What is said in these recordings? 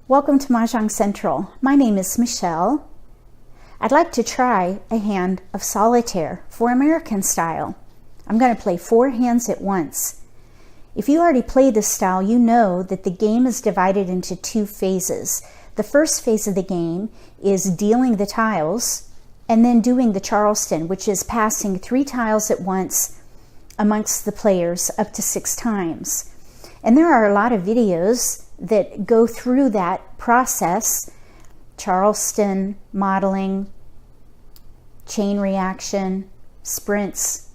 Welcome to Mahjong Central. My name is Michelle. I'd like to try a hand of Solitaire for American style. I'm going to play 4 hands at once. If you already play this style, you know that the game is divided into 2 phases. The first phase of the game is dealing the tiles and then doing the Charleston, which is passing 3 tiles at once amongst the players up to 6 times. And there are a lot of videos that go through that process: Charleston Modeling, Chain Reaction, Sprints,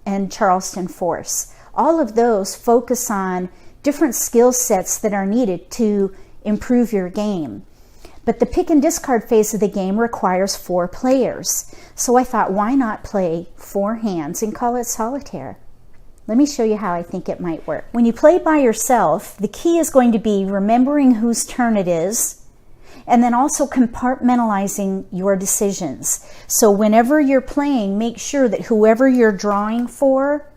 and Charleston Force. All of those focus on different skill sets that are needed to improve your game. But the pick and discard phase of the game requires 4 players. So I thought, why not play 4 hands and call it Solitaire? Let me show you how I think it might work. When you play by yourself, the key is going to be remembering whose turn it is, and then also compartmentalizing your decisions. So whenever you're playing, make sure that whoever you're drawing for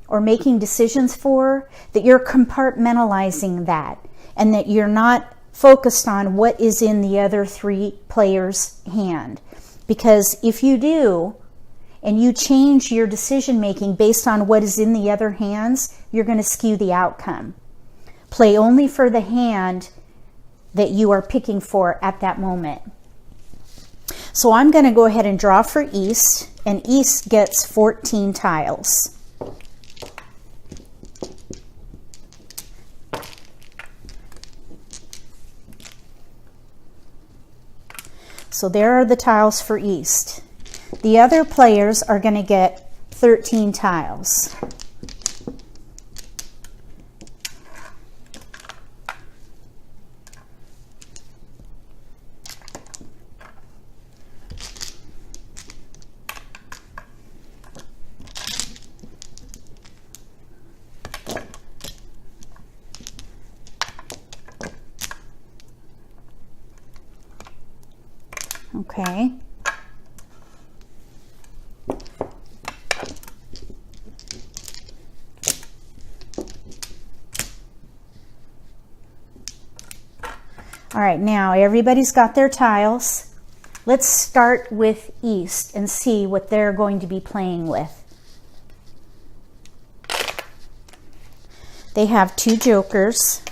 or making decisions for, that you're compartmentalizing that, and that you're not focused on what is in the other 3 players' hand. Because if you do, and you change your decision making based on what is in the other hands, you're going to skew the outcome. Play only for the hand that you are picking for at that moment. So I'm going to go ahead and draw for East, and East gets 14 tiles. So there are the tiles for East. The other players are going to get 13 tiles. Okay. All right, now everybody's got their tiles. Let's start with East and see what they're going to be playing with. They have 2 jokers,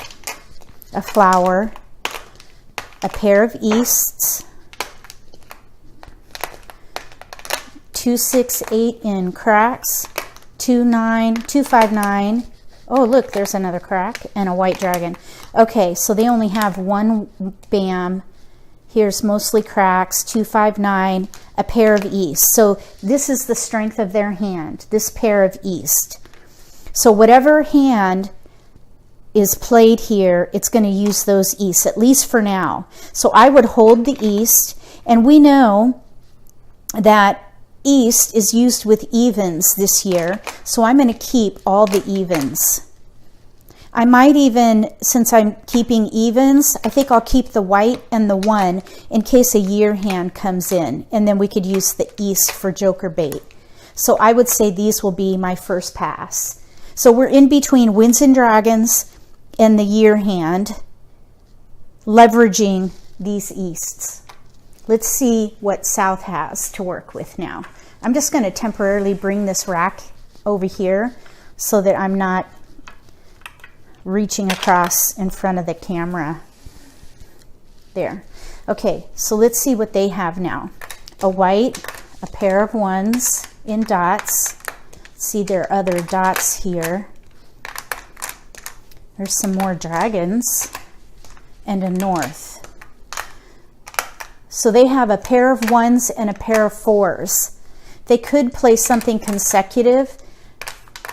a flower, a pair of Easts, 2, 6, 8 in cracks, 2, 9, 2, 5, 9. Oh, look, there's another crack and a white dragon. Okay, so they only have 1 bam. Here's mostly cracks, 2, 5, 9, a pair of East. So this is the strength of their hand, this pair of East. So whatever hand is played here, it's going to use those Easts, at least for now. So I would hold the East, and we know that East is used with evens this year, so I'm going to keep all the evens. I might even, since I'm keeping evens, I think I'll keep the white and the 1 in case a year hand comes in, and then we could use the East for joker bait. So I would say these will be my first pass. So we're in between Winds and Dragons and the year hand, leveraging these Easts. Let's see what South has to work with now. I'm just going to temporarily bring this rack over here so that I'm not reaching across in front of the camera. There. Okay, so let's see what they have now. A white, a pair of 1s in dots. See, there are other dots here. There's some more dragons and a north. So they have a pair of 1s and a pair of 4s. They could play something consecutive,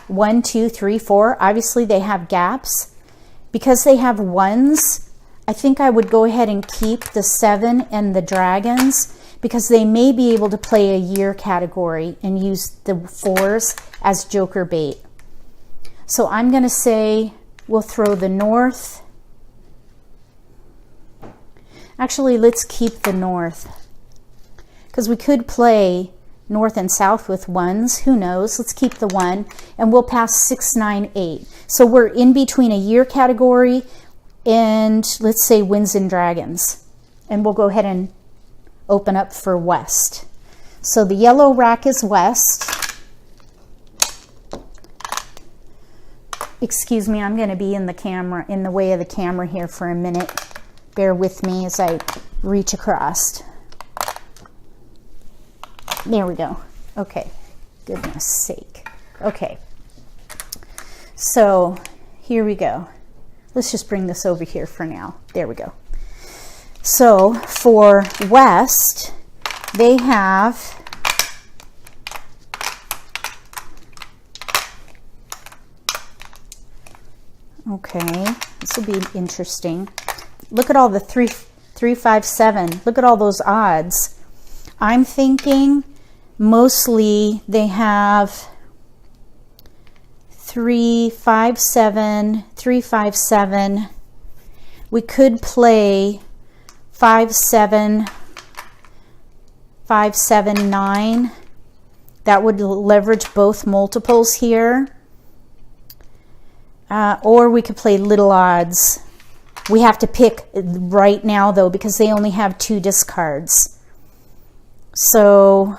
1, 2, 3, 4. Obviously they have gaps. Because they have 1s, I think I would go ahead and keep the 7 and the dragons, because they may be able to play a year category and use the 4s as joker bait. So I'm going to say we'll throw the north. Actually, let's keep the north, because we could play north and south with 1s. Who knows? Let's keep the 1, and we'll pass 6, 9, 8. So we're in between a year category and let's say Winds and Dragons. And we'll go ahead and open up for West. So the yellow rack is West. Excuse me, I'm going to be in the way of the camera here for a minute. Bear with me as I reach across. There we go. Okay, goodness sake. Okay, so here we go. Let's just bring this over here for now. There we go. So for West, they have okay, this will be interesting. Look at all the 3, 5, 7. Look at all those odds. I'm thinking mostly they have 3, 5, 7, 3, 5, 7. We could play 5, 7, 5, 7, 9. That would leverage both multiples here. Or we could play little odds. We have to pick right now though, because they only have 2 discards. So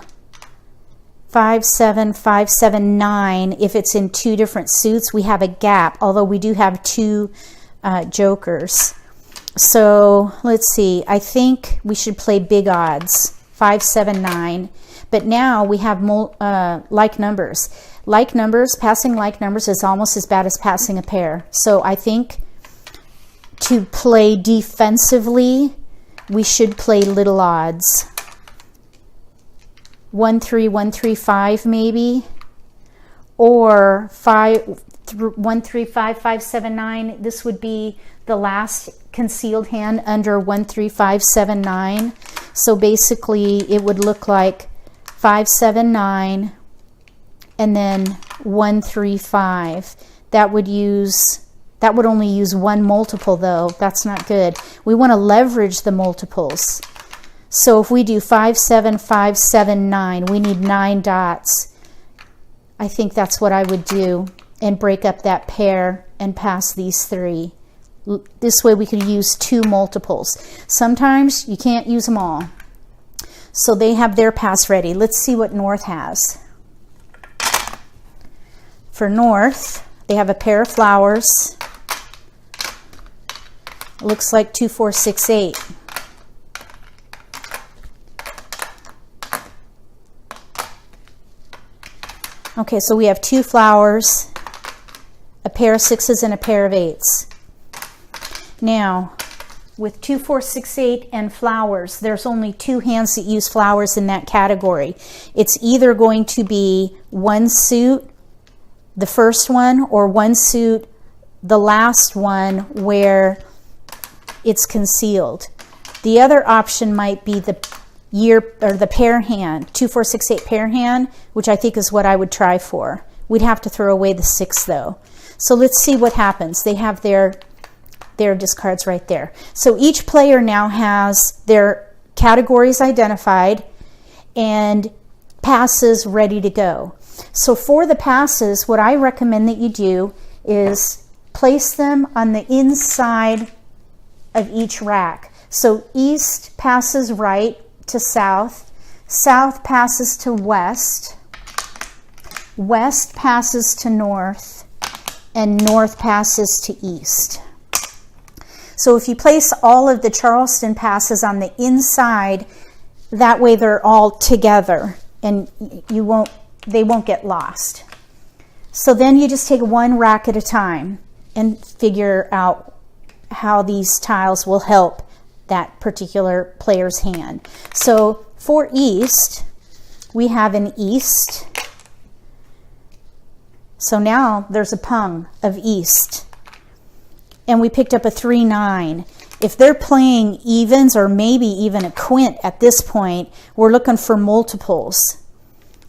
5, 7, 5, 7, 9. If it's in 2 different suits, we have a gap, although we do have 2 jokers. So let's see, I think we should play big odds, 5, 7, 9. But now we have like numbers. Like numbers, passing like numbers is almost as bad as passing a pair. So I think to play defensively, we should play little odds. 1, 3, 1, 3, 5 maybe. Or 1, 3, 5, 5, 7, 9. This would be the last concealed hand under 1, 3, 5, 7, 9. So basically it would look like 5, 7, 9. And then 1, 3, 5. That would only use 1 multiple though. That's not good. We want to leverage the multiples. So if we do 5, 7, 5, 7, 9, we need 9 dots. I think that's what I would do, and break up that pair and pass these 3. This way we could use 2 multiples. Sometimes you can't use them all. So they have their pass ready. Let's see what North has. For North, they have a pair of flowers. It looks like 2, 4, 6, 8. Okay, so we have 2 flowers, a pair of 6s, and a pair of 8s. Now, with 2, 4, 6, 8 and flowers, there's only 2 hands that use flowers in that category. It's either going to be 1 suit, the first one, or 1 suit, the last one, where it's concealed. The other option might be the pair hand, 2, 4, 6, 8 pair hand, which I think is what I would try for. We'd have to throw away the 6 though. So let's see what happens. They have their discards right there. So each player now has their categories identified and passes ready to go. So for the passes, what I recommend that you do is place them on the inside of each rack. So East passes right to South, South passes to West, West passes to North, and North passes to East. So if you place all of the Charleston passes on the inside, that way they're all together and they won't get lost. So then you just take 1 rack at a time and figure out how these tiles will help that particular player's hand. So for East, we have an East. So now there's a pung of East. And we picked up a 3, 9. If they're playing evens or maybe even a quint at this point, we're looking for multiples.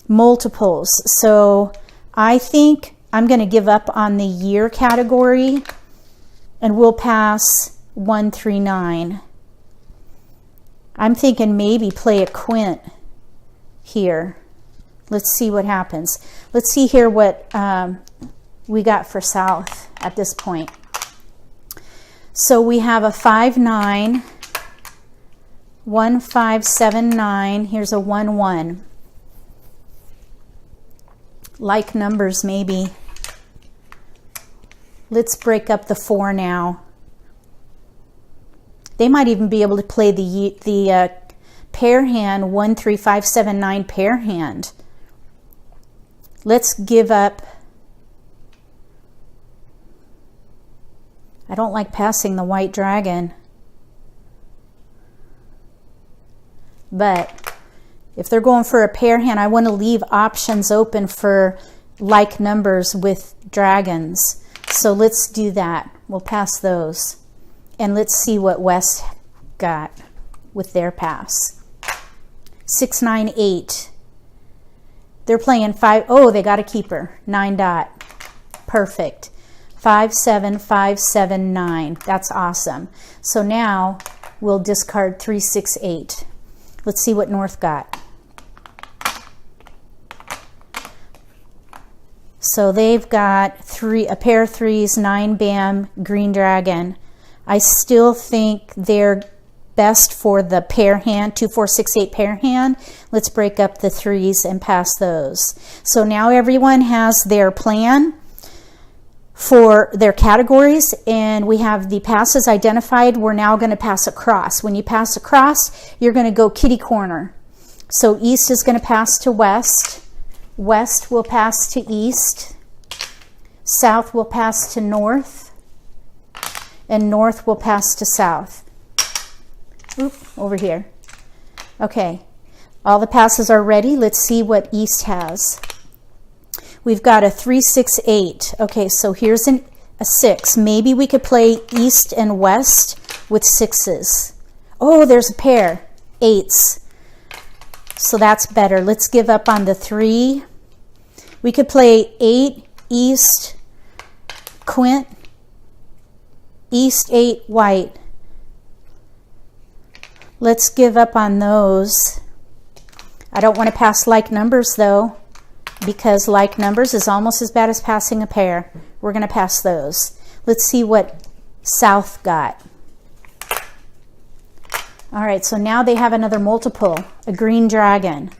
Multiples. So I think I'm going to give up on the year category and we'll pass 1, 3, 9. I'm thinking maybe play a quint here. Let's see what happens. Let's see here what we got for South at this point. So we have a 5-9, 1-5-7-9. Here's a 1-1. Like numbers maybe. Let's break up the 4 now. They might even be able to play the pair hand, 1-3-5-7-9 pair hand. Let's give up. I don't like passing the white dragon. But if they're going for a pair hand, I want to leave options open for like numbers with dragons. So let's do that. We'll pass those. And let's see what West got with their pass. 6-9-8. They're playing 5. Oh, they got a keeper. 9 dot. Perfect. 5-7-5-7-9. That's awesome. So now we'll discard 3-6-8. Let's see what North got. So they've got a pair of 3s, 9 bam, green dragon. I still think they're best for the pair hand, 2-4-6-8 pair hand. Let's break up the 3s and pass those. So now everyone has their plan for their categories, and we have the passes identified. We're now going to pass across. When you pass across, you're going to go kitty corner. So East is going to pass to West. West will pass to East. South will pass to North. And North will pass to South. Oop, over here. Okay, all the passes are ready. Let's see what East has. We've got a 3-6-8. Okay, so here's a 6. Maybe we could play East and West with 6s. Oh, there's a pair, 8s. So that's better. Let's give up on the 3. We could play 8 East, Quint, East 8 white. Let's give up on those. I don't want to pass like numbers though, because like numbers is almost as bad as passing a pair. We're going to pass those. Let's see what South got. All right, so now they have another multiple, a green dragon.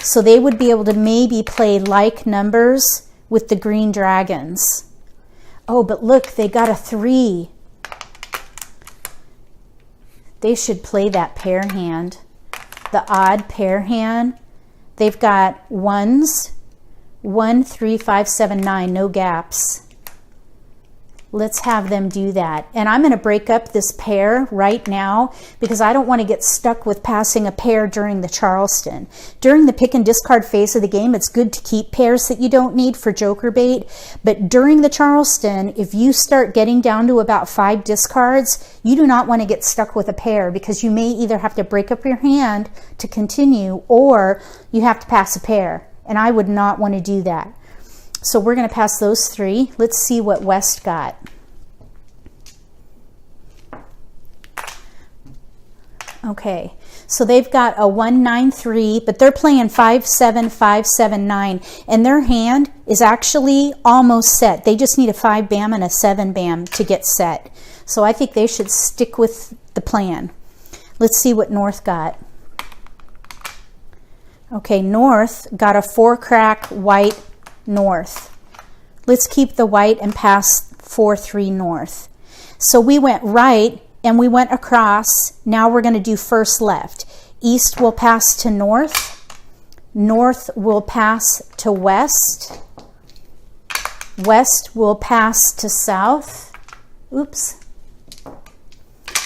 So they would be able to maybe play like numbers with the green dragons. Oh, but look, they got a 3. They should play that pair hand, the odd pair hand. They've got 1s, 1, 3, 5, 7, 9, no gaps. Let's have them do that. And I'm going to break up this pair right now because I don't want to get stuck with passing a pair during the Charleston. During the pick and discard phase of the game, it's good to keep pairs that you don't need for joker bait. But during the Charleston, if you start getting down to about 5 discards, you do not want to get stuck with a pair because you may either have to break up your hand to continue or you have to pass a pair. And I would not want to do that. So we're going to pass those 3. Let's see what West got. Okay, so they've got a 1-9-3, but they're playing 5-7, 5-7-9, and their hand is actually almost set. They just need a 5 bam and a 7 bam to get set. So I think they should stick with the plan. Let's see what North got. Okay, North got a 4-crack white North. Let's keep the white and pass 4-3 North. So we went right and we went across. Now we're going to do first left. East will pass to North. North will pass to West. West will pass to South. Oops.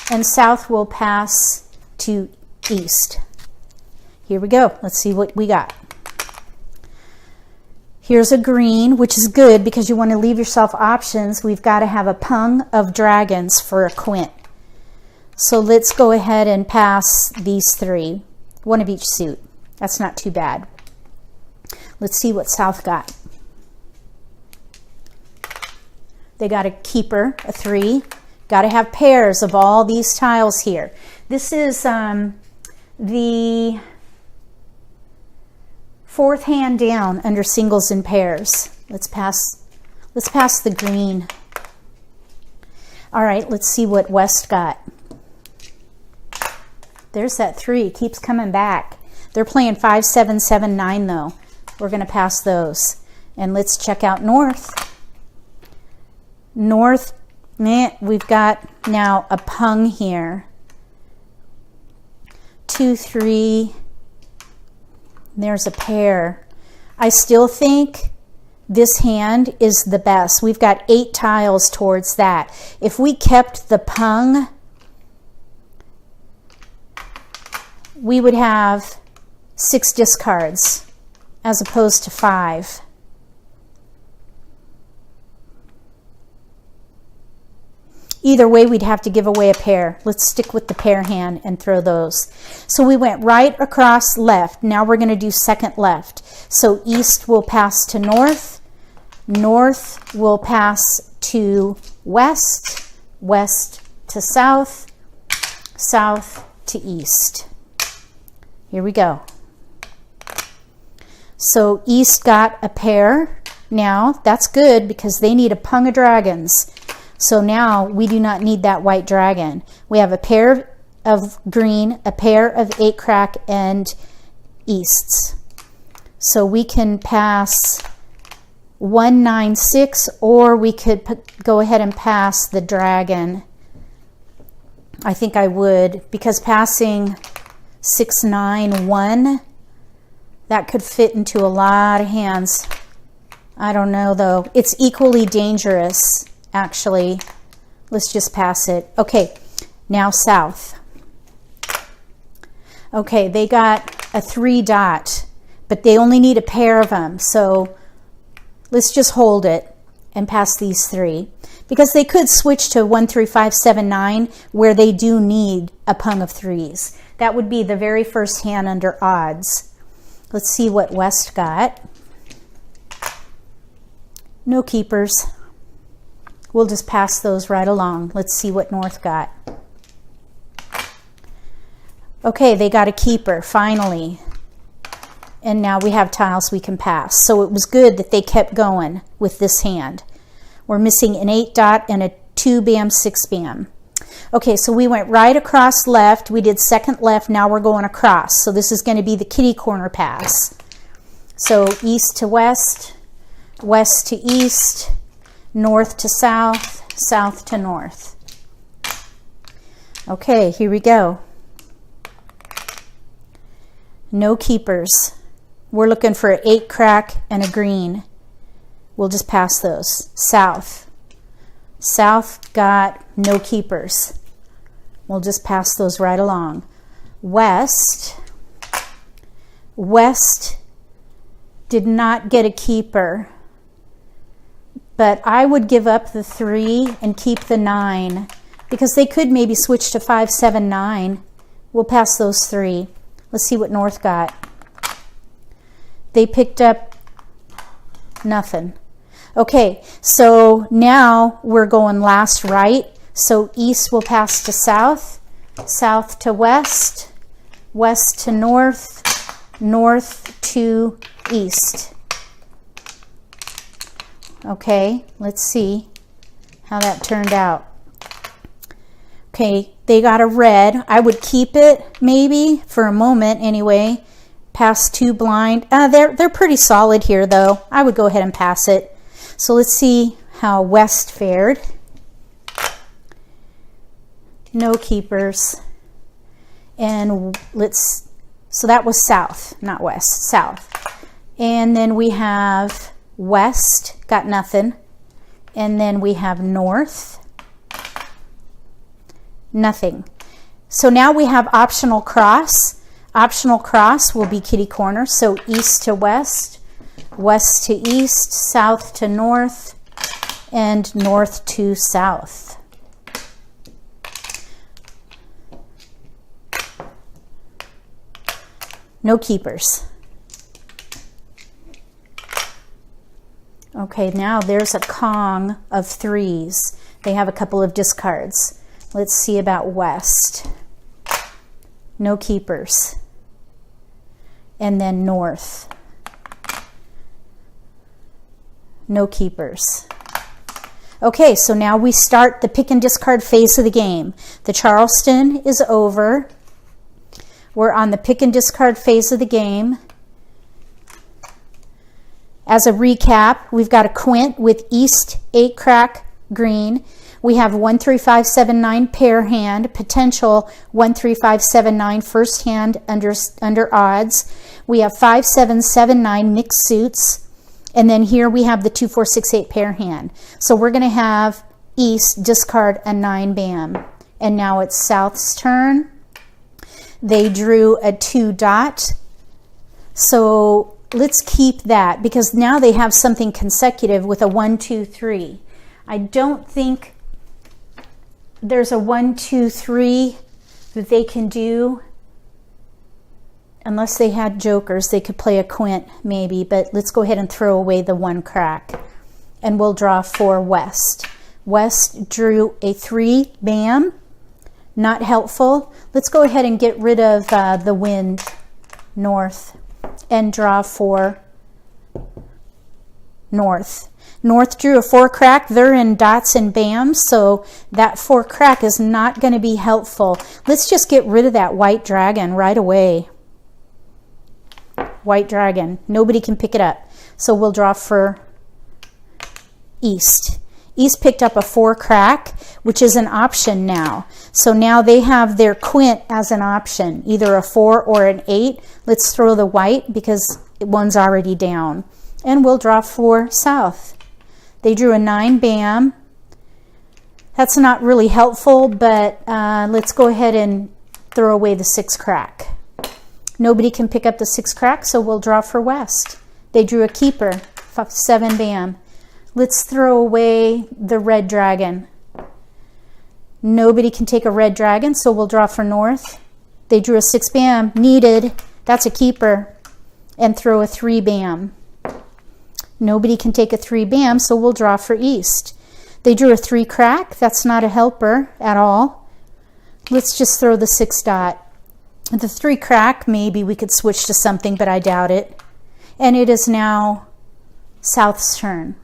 And South will pass to East. Here we go. Let's see what we got. Here's a green, which is good because you want to leave yourself options. We've got to have a pung of dragons for a quint. So let's go ahead and pass these 3. 1 of each suit. That's not too bad. Let's see what South got. They got a keeper, a 3. Got to have pairs of all these tiles here. This is the 4th hand down under singles and pairs. Let's pass the green. All right, let's see what West got. There's that 3, keeps coming back. They're playing 5, 7, 7, 9 though. We're going to pass those. And let's check out North. North, we've got now a pung here. 2, 3. There's a pair. I still think this hand is the best. We've got 8 tiles towards that. If we kept the pung, we would have 6 discards as opposed to 5. Either way, we'd have to give away a pair. Let's stick with the pair hand and throw those. So we went right across left. Now we're going to do second left. So east will pass to north. North will pass to west. West to south. South to east. Here we go. So east got a pair. Now that's good because they need a pung of dragons. So now we do not need that white dragon. We have a pair of green, a pair of 8 crack, and easts. So we can pass 1, 9, 6, or we could go ahead and pass the dragon. I think I would, because passing 6, 9, 1, that could fit into a lot of hands. I don't know though. It's equally dangerous. Actually, let's just pass it. Okay, now south. Okay, they got a 3 dot, but they only need a pair of them. So let's just hold it and pass these 3. Because they could switch to 1, 3, 5, 7, 9, where they do need a pung of 3s. That would be the very first hand under odds. Let's see what West got. No keepers. We'll just pass those right along. Let's see what North got. Okay, they got a keeper, finally. And now we have tiles we can pass. So it was good that they kept going with this hand. We're missing an 8 dot and a 2 bam, 6 bam. Okay, so we went right across left. We did second left. Now we're going across. So this is going to be the kitty corner pass. So east to west, west to east, north to south, south to north. Okay, here we go. No keepers. We're looking for an 8 crack and a green. We'll just pass those. South. South got no keepers. We'll just pass those right along. West. West did not get a keeper. But I would give up the 3 and keep the 9 because they could maybe switch to 5, 7, 9. We'll pass those 3. Let's see what North got. They picked up nothing. Okay, so now we're going last right. So east will pass to south, south to west, west to north, north to east. Okay, let's see how that turned out. Okay, they got a red. I would keep it maybe for a moment anyway. Pass 2 blind. They're pretty solid here though. I would go ahead and pass it. So let's see how West fared. No keepers. And so that was south, not west, south. And then we have West, got nothing. And then we have north, nothing. So now we have optional cross. Optional cross will be kitty corner. So east to west, west to east, south to north, and north to south. No keepers. Okay, now there's a Kong of 3s. They have a couple of discards. Let's see about West. No keepers. And then North. No keepers. Okay, so now we start the pick and discard phase of the game. The Charleston is over. We're on the pick and discard phase of the game. As a recap, we've got a quint with East 8 crack green. We have 1, 3, 5, 7, 9 pair hand, potential 1, 3, 5, 7, 9 first hand under odds. We have 5, 7, 7, 9 mixed suits. And then here we have the 2, 4, 6, 8 pair hand. So we're going to have East discard a 9 bam. And now it's South's turn. They drew a 2 dot. So let's keep that because now they have something consecutive with a 1, 2, 3. I don't think there's a 1, 2, 3 that they can do. Unless they had jokers, they could play a quint maybe, but let's go ahead and throw away the 1 crack. And we'll draw for West. West drew a 3 bam, not helpful. Let's go ahead and get rid of the wind, North, and draw for North. North drew a 4 crack. They're in dots and bams, so that 4 crack is not going to be helpful. Let's just get rid of that white dragon right away. White dragon. Nobody can pick it up. So we'll draw for East. East picked up a 4 crack, which is an option now. So now they have their quint as an option, either a 4 or an 8. Let's throw the white because one's already down. And we'll draw for South. They drew a 9 bam. That's not really helpful, but let's go ahead and throw away the 6 crack. Nobody can pick up the 6 crack, so we'll draw for West. They drew a keeper, 7 bam. Let's throw away the red dragon. Nobody can take a red dragon, so we'll draw for North. They drew a 6 bam, needed. That's a keeper. And throw a 3 bam. Nobody can take a 3 bam, so we'll draw for East. They drew a 3 crack. That's not a helper at all. Let's just throw the 6 dot. The 3 crack, maybe we could switch to something, but I doubt it. And it is now South's turn.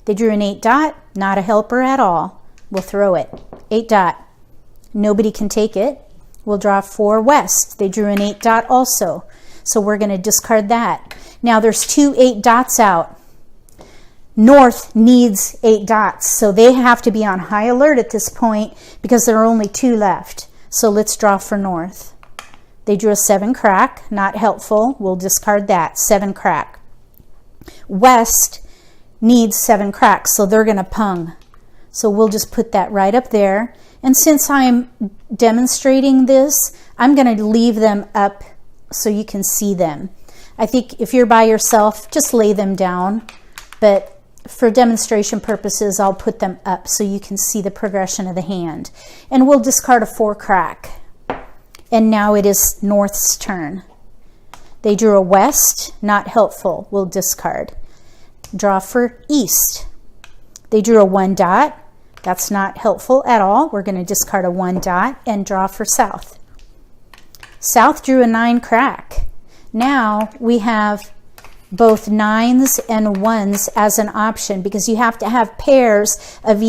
They drew an 8 dot, not a helper at all. We'll throw it. 8 dot. Nobody can take it. We'll draw for West. They drew an 8 dot also. So we're going to discard that. Now there's 2 8 dots out. North needs 8 dots, so they have to be on high alert at this point because there are only 2 left. So let's draw for North. They drew a 7 crack, not helpful. We'll discard that, 7 crack. West needs 7 cracks, so they're going to pung. So we'll just put that right up there. And since I'm demonstrating this, I'm going to leave them up so you can see them. I think if you're by yourself, just lay them down. But for demonstration purposes, I'll put them up so you can see the progression of the hand. And we'll discard a 4 crack. And now it is North's turn. They drew a West, not helpful. We'll discard. Draw for East. They drew a 1 dot. That's not helpful at all. We're going to discard a 1 dot and draw for South. South drew a 9 crack. Now we have both 9s and 1s as an option because you have to have pairs of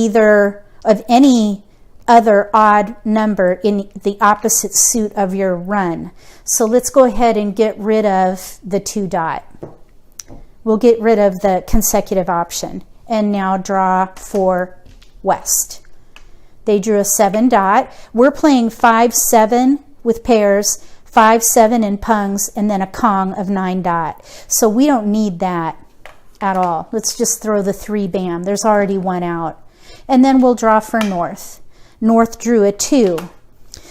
any other odd number in the opposite suit of your run. So let's go ahead and get rid of the 2 dot. We'll get rid of the consecutive option and now draw for West. They drew a 7 dot. We're playing 5, 7 with pairs, 5, 7 in pungs, and then a Kong of 9 dot. So we don't need that at all. Let's just throw the 3 bam. There's already 1 out. And then we'll draw for North. North drew a 2.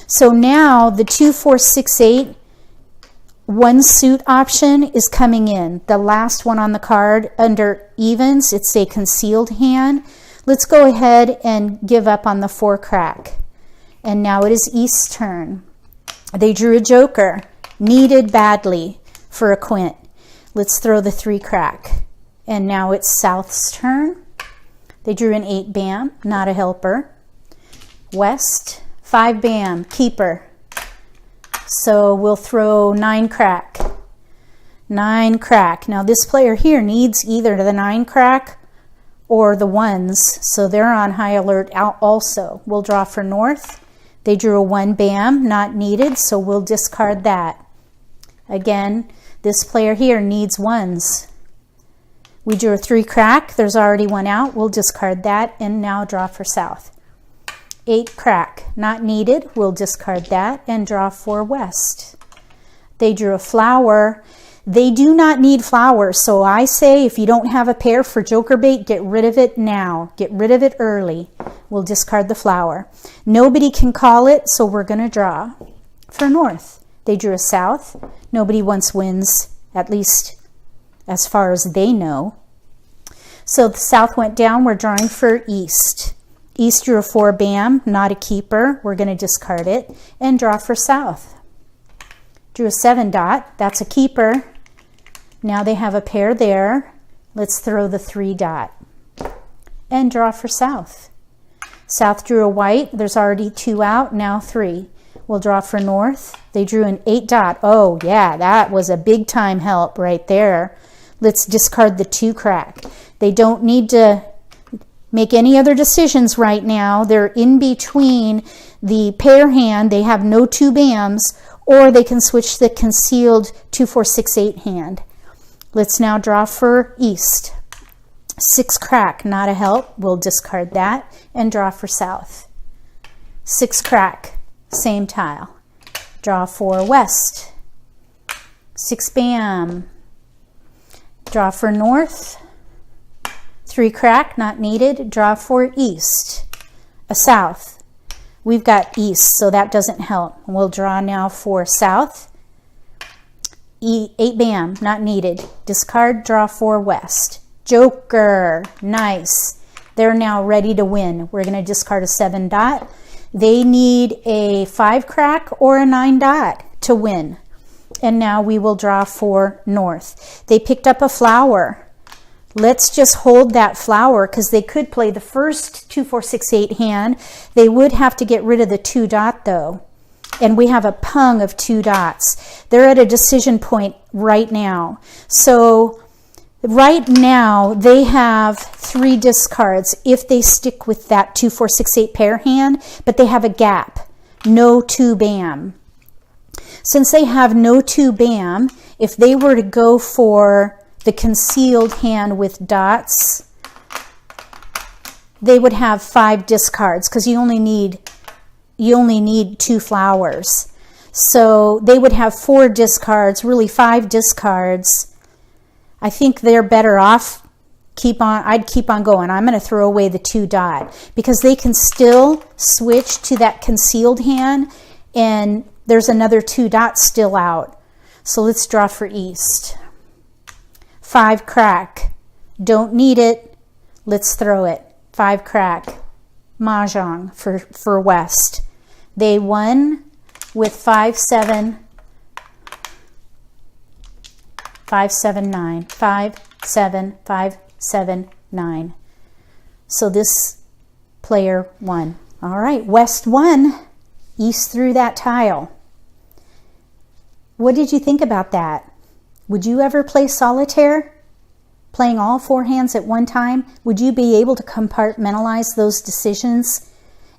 So now the 2, 4, 6, 8 1 suit option is coming in. The last one on the card under evens, it's a concealed hand. Let's go ahead and give up on the 4 crack. And now it is East's turn. They drew a joker, needed badly for a quint. Let's throw the 3 crack. And now it's South's turn. They drew an 8 bam, not a helper. West, 5 bam, keeper. So we'll throw 9 crack. 9 crack. Now this player here needs either the 9 crack or the ones, so they're on high alert out also. We'll draw for north. They drew a 1 bam, not needed, so we'll discard that. Again, this player here needs ones. We drew a 3 crack, there's already one out, we'll discard that and now draw for south. 8 crack, not needed, we'll discard that and draw for west. They drew a flower. They do not need flowers, so I say if you don't have a pair for joker bait, get rid of it now. Get rid of it early. We'll discard the flower. Nobody can call it, so we're going to draw for north. They drew a south. Nobody wants wins, at least as far as they know. So the south went down. We're drawing for east. East drew a 4 bam, not a keeper. We're going to discard it and draw for south. Drew a 7 dot. That's a keeper. Now they have a pair there. Let's throw the 3 dot and draw for south. South drew a white. There's already 2 out. Now 3. We'll draw for north. They drew an 8 dot. Oh yeah, that was a big time help right there. Let's discard the 2 crack. They don't need to make any other decisions right now. They're in between the pair hand. They have no 2 bams, or they can switch the concealed 2, 4, 6, 8 hand. Let's now draw for east. 6 crack, not a help. We'll discard that and draw for south. 6 crack, same tile. Draw for west. 6 bam. Draw for north. 3 crack, not needed. Draw for east. A south. We've got east, so that doesn't help. We'll draw now for south. 8 bam, not needed. Discard, draw for west. Joker, nice. They're now ready to win. We're going to discard a 7 dot. They need a 5 crack or a 9 dot to win. And now we will draw for north. They picked up a flower. Let's just hold that flower because they could play the first 2, 4, 6, 8 hand. They would have to get rid of the 2 dot though. And we have a pung of 2 dots. They're at a decision point right now. So right now they have 3 discards if they stick with that 2, 4, 6, 8 pair hand, but they have a gap. No 2 bam. Since they have no 2 bam, if they were to go for the concealed hand with dots, they would have 5 discards because you only need 2 flowers. So they would have 4 discards, really 5 discards. I think they're better off. I'd keep on going. I'm going to throw away the 2 dot because they can still switch to that concealed hand and there's another 2 dots still out. So let's draw for east. 5 crack. Don't need it. Let's throw it. 5 crack. Mahjong for west. They won with 5, 7, 5, 7, 9. 5, 7, 5, 7, 9. So this player won. All right, west won. East threw that tile. What did you think about that? Would you ever play solitaire? Playing all 4 hands at one time? Would you be able to compartmentalize those decisions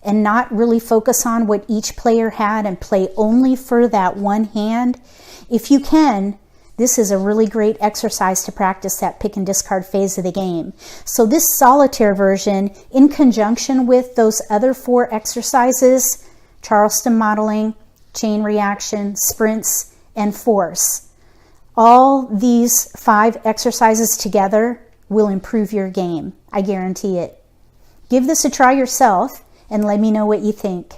and not really focus on what each player had and play only for that one hand? If you can, this is a really great exercise to practice that pick and discard phase of the game. So this solitaire version, in conjunction with those other 4 exercises, Charleston Modeling, Chain Reaction, Sprints, and Force, all these 5 exercises together will improve your game. I guarantee it. Give this a try yourself and let me know what you think.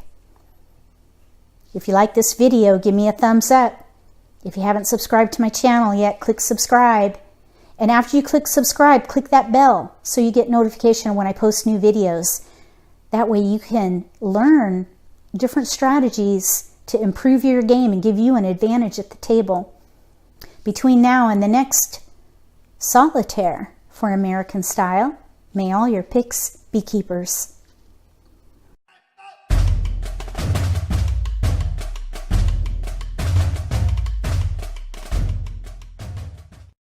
If you like this video, give me a thumbs up. If you haven't subscribed to my channel yet, click subscribe. And after you click subscribe, click that bell so you get notification when I post new videos. That way you can learn different strategies to improve your game and give you an advantage at the table. Between now and the next solitaire for American style, may all your picks be keepers.